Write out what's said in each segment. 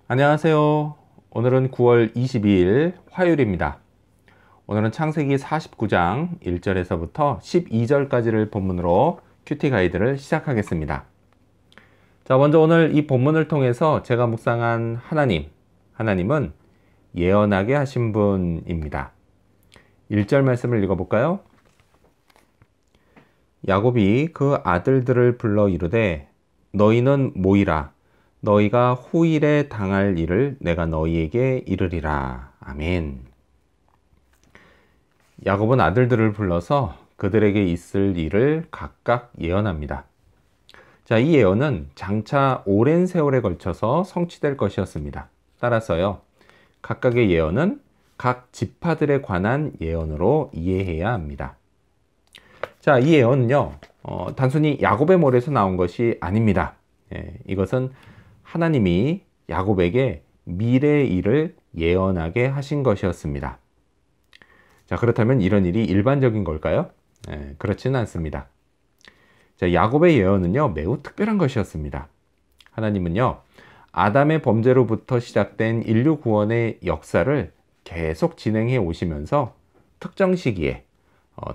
안녕하세요. 오늘은 9월 22일 화요일입니다. 오늘은 창세기 49장 1절에서부터 12절까지를 본문으로 큐티 가이드를 시작하겠습니다. 자, 먼저 오늘 이 본문을 통해서 제가 묵상한 하나님은 예언하게 하신 분입니다. 1절 말씀을 읽어볼까요? 야곱이 그 아들들을 불러 이르되 너희는 모이라. 너희가 후일에 당할 일을 내가 너희에게 이르리라. 아멘. 야곱은 아들들을 불러서 그들에게 있을 일을 각각 예언합니다. 자, 이 예언은 장차 오랜 세월에 걸쳐서 성취될 것이었습니다. 따라서요, 각각의 예언은 각 지파들에 관한 예언으로 이해해야 합니다. 자, 이 예언은요, 단순히 야곱의 머리에서 나온 것이 아닙니다. 이것은 하나님이 야곱에게 미래의 일을 예언하게 하신 것이었습니다. 자, 그렇다면 이런 일이 일반적인 걸까요? 그렇지는 않습니다. 자, 야곱의 예언은요, 매우 특별한 것이었습니다. 하나님은요, 아담의 범죄로부터 시작된 인류 구원의 역사를 계속 진행해 오시면서 특정 시기에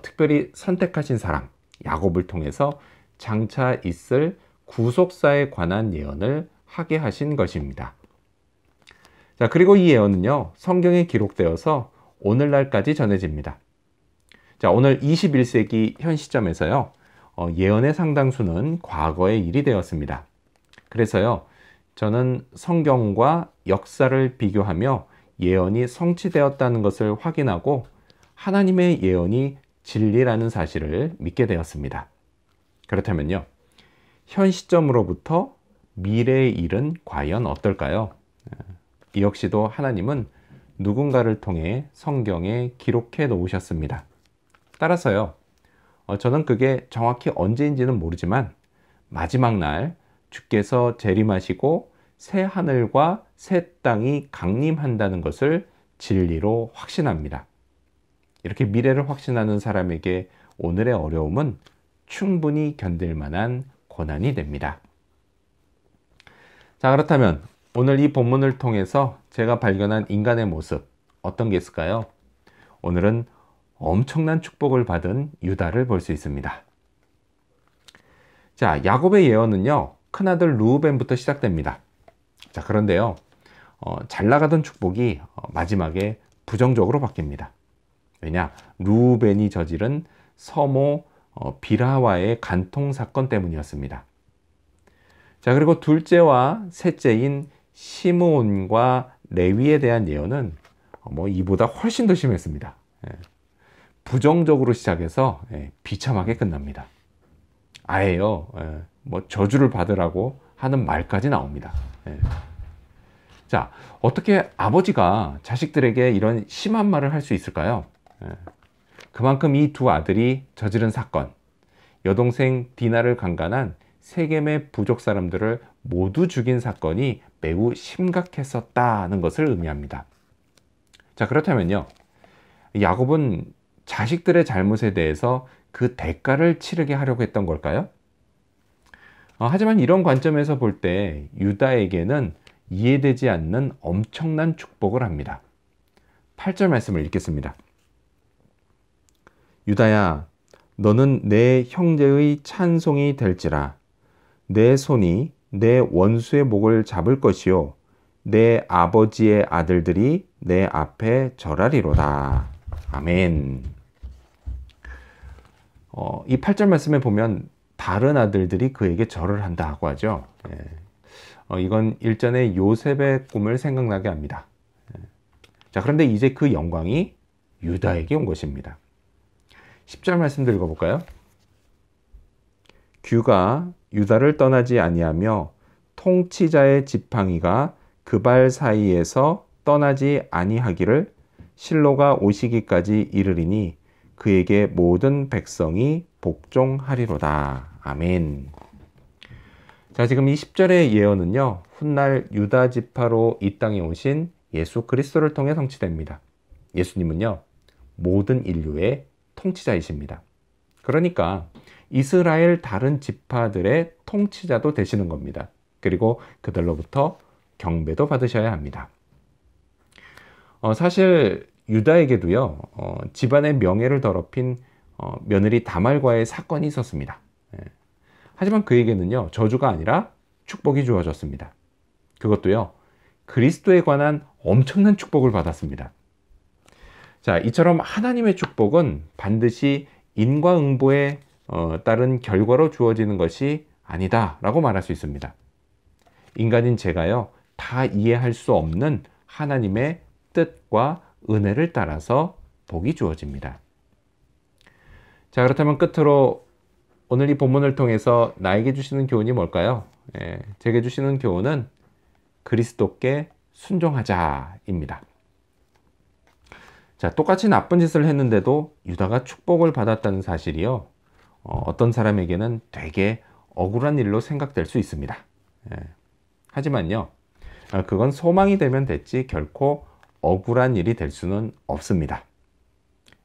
특별히 선택하신 사람, 야곱을 통해서 장차 있을 구속사에 관한 예언을 하게 하신 것입니다. 자, 그리고 이 예언은요, 성경에 기록되어서 오늘날까지 전해집니다. 자, 오늘 21세기 현 시점에서요, 예언의 상당수는 과거의 일이 되었습니다. 그래서요, 저는 성경과 역사를 비교하며 예언이 성취되었다는 것을 확인하고 하나님의 예언이 진리라는 사실을 믿게 되었습니다. 그렇다면요, 현 시점으로부터 미래의 일은 과연 어떨까요? 이 역시도 하나님은 누군가를 통해 성경에 기록해 놓으셨습니다. 따라서요, 저는 그게 정확히 언제인지는 모르지만 마지막 날 주께서 재림하시고 새 하늘과 새 땅이 강림한다는 것을 진리로 확신합니다. 이렇게 미래를 확신하는 사람에게 오늘의 어려움은 충분히 견딜 만한 고난이 됩니다. 자, 그렇다면 오늘 이 본문을 통해서 제가 발견한 인간의 모습 어떤 게 있을까요? 오늘은 엄청난 축복을 받은 유다를 볼 수 있습니다. 자, 야곱의 예언은요, 큰아들 루우벤부터 시작됩니다. 자, 그런데요, 잘 나가던 축복이 마지막에 부정적으로 바뀝니다. 왜냐? 루우벤이 저지른 서모 빌하와의 간통 사건 때문이었습니다. 자, 그리고 둘째와 셋째인 시므온과 레위에 대한 예언은 이보다 훨씬 더 심했습니다. 부정적으로 시작해서 비참하게 끝납니다. 아예요, 저주를 받으라고 하는 말까지 나옵니다. 자, 어떻게 아버지가 자식들에게 이런 심한 말을 할 수 있을까요? 그만큼 이 두 아들이 저지른 사건, 여동생 디나를 강간한 세겜의 부족 사람들을 모두 죽인 사건이 매우 심각했었다는 것을 의미합니다. 자, 그렇다면요, 야곱은 자식들의 잘못에 대해서 그 대가를 치르게 하려고 했던 걸까요? 하지만 이런 관점에서 볼 때 유다에게는 이해되지 않는 엄청난 축복을 합니다. 8절 말씀을 읽겠습니다. 유다야, 너는 내 형제의 찬송이 될지라. 내 손이 내 원수의 목을 잡을 것이요 내 아버지의 아들들이 내 앞에 절하리로다. 아멘. 이 8절 말씀에 보면 다른 아들들이 그에게 절을 한다고 하죠. 이건 일전에 요셉의 꿈을 생각나게 합니다. 자, 그런데 이제 그 영광이 유다에게 온 것입니다. 10절 말씀 읽어볼까요? 규가 유다를 떠나지 아니하며 통치자의 지팡이가 그 발 사이에서 떠나지 아니하기를 실로가 오시기까지 이르리니 그에게 모든 백성이 복종하리로다. 아멘. 자, 지금 이 10절의 예언은요, 훗날 유다 지파로 이 땅에 오신 예수 그리스도를 통해 성취됩니다. 예수님은요, 모든 인류의 통치자이십니다. 그러니까 이스라엘 다른 지파들의 통치자도 되시는 겁니다. 그리고 그들로부터 경배도 받으셔야 합니다. 사실 유다에게도요, 집안의 명예를 더럽힌 며느리 다말과의 사건이 있었습니다. 하지만 그에게는요, 저주가 아니라 축복이 주어졌습니다. 그것도요, 그리스도에 관한 엄청난 축복을 받았습니다. 자, 이처럼 하나님의 축복은 반드시 인과응보에 따른 결과로 주어지는 것이 아니다 라고 말할 수 있습니다. 인간인 제가요, 다 이해할 수 없는 하나님의 뜻과 은혜를 따라서 복이 주어집니다. 자, 그렇다면 끝으로 오늘 이 본문을 통해서 나에게 주시는 교훈이 뭘까요? 제게 주시는 교훈은 그리스도께 순종하자입니다. 자, 똑같이 나쁜 짓을 했는데도 유다가 축복을 받았다는 사실이요, 어떤 사람에게는 되게 억울한 일로 생각될 수 있습니다. 하지만요, 그건 소망이 되면 됐지 결코 억울한 일이 될 수는 없습니다.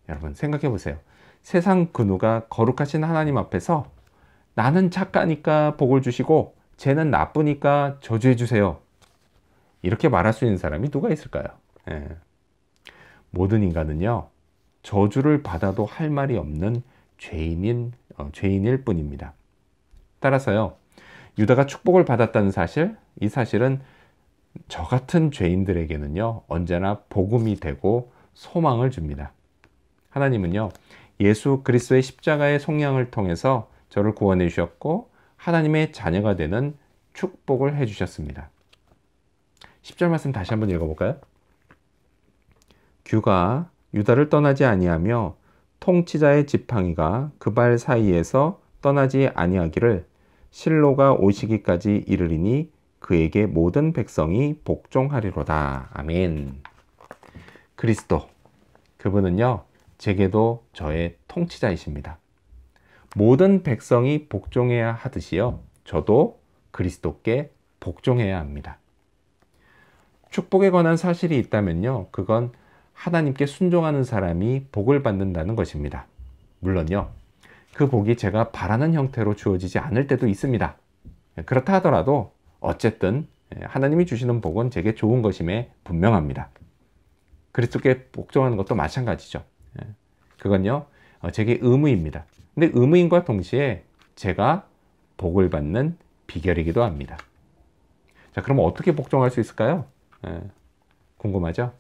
여러분 생각해 보세요. 세상 그 누가 거룩하신 하나님 앞에서 나는 착하니까 복을 주시고 쟤는 나쁘니까 저주해 주세요, 이렇게 말할 수 있는 사람이 누가 있을까요? 모든 인간은요, 저주를 받아도 할 말이 없는 죄인일 뿐입니다. 따라서요, 유다가 축복을 받았다는 사실, 이 사실은 저 같은 죄인들에게는요, 언제나 복음이 되고 소망을 줍니다. 하나님은요, 예수 그리스도의 십자가의 속량을 통해서 저를 구원해 주셨고 하나님의 자녀가 되는 축복을 해 주셨습니다. 10절 말씀 다시 한번 읽어볼까요? 규가 유다를 떠나지 아니하며 통치자의 지팡이가 그 발 사이에서 떠나지 아니하기를 실로가 오시기까지 이르리니 그에게 모든 백성이 복종하리로다. 아멘. 그리스도, 그분은요, 제게도 저의 통치자이십니다. 모든 백성이 복종해야 하듯이요, 저도 그리스도께 복종해야 합니다. 축복에 관한 사실이 있다면요, 그건 하나님께 순종하는 사람이 복을 받는다는 것입니다. 물론요, 그 복이 제가 바라는 형태로 주어지지 않을 때도 있습니다. 그렇다 하더라도 어쨌든 하나님이 주시는 복은 제게 좋은 것임에 분명합니다. 그리스도께 복종하는 것도 마찬가지죠. 그건요, 제게 의무입니다. 근데 의무임과 동시에 제가 복을 받는 비결이기도 합니다. 자, 그럼 어떻게 복종할 수 있을까요? 궁금하죠?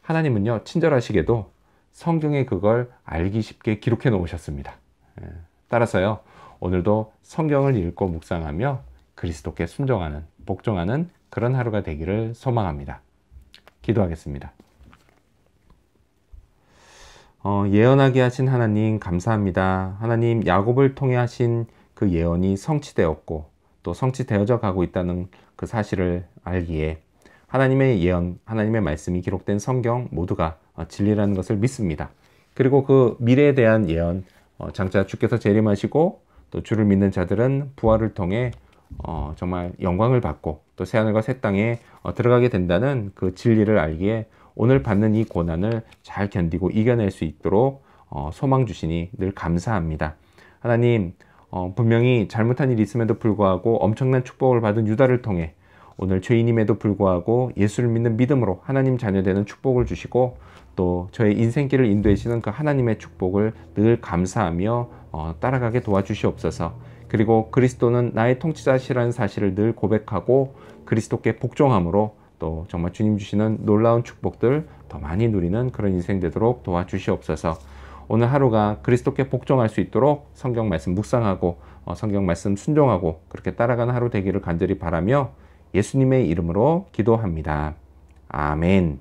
하나님은요, 친절하시게도 성경에 그걸 알기 쉽게 기록해 놓으셨습니다. 따라서요, 오늘도 성경을 읽고 묵상하며 그리스도께 순종하는, 복종하는 그런 하루가 되기를 소망합니다. 기도하겠습니다. 예언하게 하신 하나님 감사합니다. 하나님, 야곱을 통해 하신 그 예언이 성취되었고 또 성취되어져 가고 있다는 그 사실을 알기에 하나님의 예언, 하나님의 말씀이 기록된 성경 모두가 진리라는 것을 믿습니다. 그리고 그 미래에 대한 예언, 장차 주께서 재림하시고 또 주를 믿는 자들은 부활을 통해 정말 영광을 받고 또 새하늘과 새 땅에 들어가게 된다는 그 진리를 알기에 오늘 받는 이 고난을 잘 견디고 이겨낼 수 있도록 소망 주시니 늘 감사합니다. 하나님, 분명히 잘못한 일이 있음에도 불구하고 엄청난 축복을 받은 유다를 통해 오늘 죄인임에도 불구하고 예수를 믿는 믿음으로 하나님 자녀되는 축복을 주시고 또 저의 인생길을 인도해주시는 그 하나님의 축복을 늘 감사하며 따라가게 도와주시옵소서. 그리고 그리스도는 나의 통치자시라는 사실을 늘 고백하고 그리스도께 복종함으로 또 정말 주님 주시는 놀라운 축복들 더 많이 누리는 그런 인생 되도록 도와주시옵소서. 오늘 하루가 그리스도께 복종할 수 있도록 성경 말씀 묵상하고 성경 말씀 순종하고 그렇게 따라가는 하루 되기를 간절히 바라며 예수님의 이름으로 기도합니다. 아멘.